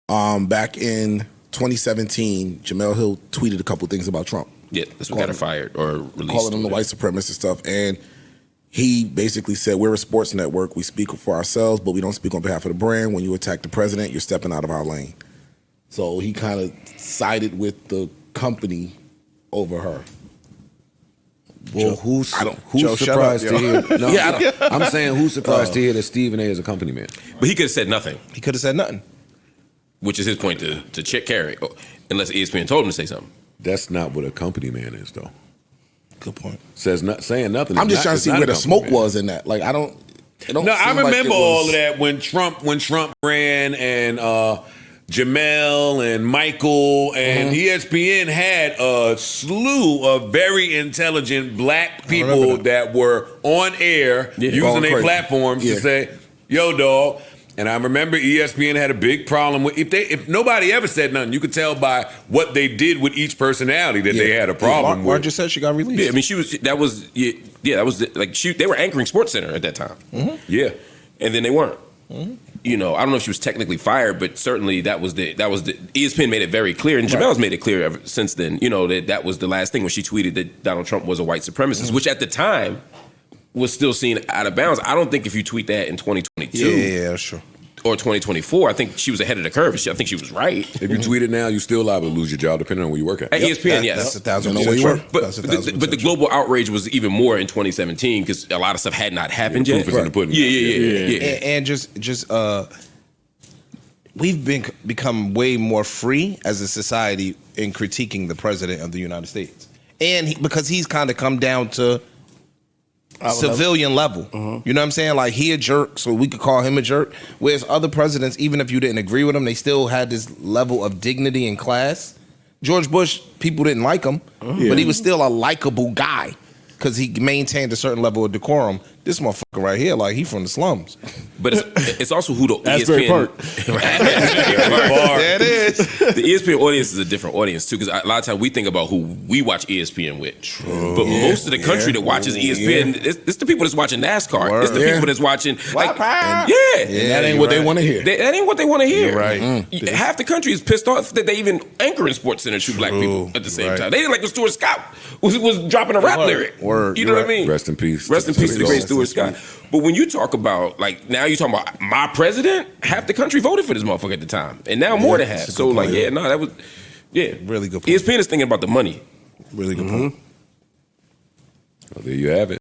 Back in 2017, Jemele Hill tweeted a couple things about Trump. Yeah, that's what got her fired or released. Calling him the white supremacist stuff. And he basically said, we're a sports network. We speak for ourselves, but we don't speak on behalf of the brand. When you attack the president, you're stepping out of our lane. So he kind of sided with the company over her. Well, who's surprised to hear? No, I'm saying who's surprised to hear that Stephen A. is a company man? But he could have said nothing. He could have said nothing. Which is his point to check carry, unless ESPN told him to say something. That's not what a company man is, though. Good point. Saying nothing. I'm just trying to see where the smoke was in that. Like, I don't No, I remember all of that when Trump ran and Jemele and Michael and ESPN had a slew of very intelligent black people that were on air using their platforms to say, yo, dog. And I remember ESPN had a big problem with if nobody ever said nothing, you could tell by what they did with each personality that they had a problem with. Mark just said she got released. Yeah, I mean they were anchoring SportsCenter at that time. Yeah, and then they weren't. You know, I don't know if she was technically fired, but certainly that was the ESPN made it very clear, and Jemele's made it clear ever since then. You know that was the last thing when she tweeted that Donald Trump was a white supremacist, which at the time was still seen out of bounds. I don't think if you tweet that in 2022, yeah, sure, or 2024, I think she was ahead of the curve. I think she was right. If you tweet it now, you still liable to lose your job depending on where you work at. At ESPN, yes. That's 1,000% true. But the global outrage was even more in 2017 because a lot of stuff had not happened yet. Proof is in the pudding. Yeah. And just we've become way more free as a society in critiquing the president of the United States, and because he's kind of come down to civilian level. You know what I'm saying? Like, he a jerk, so we could call him a jerk. Whereas other presidents, even if you didn't agree with them, they still had this level of dignity and class. George Bush, people didn't like him, but he was still a likable guy because he maintained a certain level of decorum. This motherfucker right here, like, he from the slums. But it's also who the Asbury ESPN Park. There it is. The ESPN audience is a different audience too, because a lot of times we think about who we watch ESPN with. But most of the country that watches ESPN, it's the people that's watching NASCAR. It's the people that's watching that ain't what they want to hear. That ain't what they want to hear. Right. Half the country is pissed off that they even anchor in SportsCenter to black people at the same time. They didn't like when Stuart Scott was dropping a rap lyric. You know what I mean? Rest in peace. Rest in peace to the great Stuart Scott. But when you talk about, like, now you're talking about my president, half the country voted for this motherfucker at the time. And now more than half. So, like, that was, really good point. ESPN is thinking about the money. Really good point. Well, there you have it.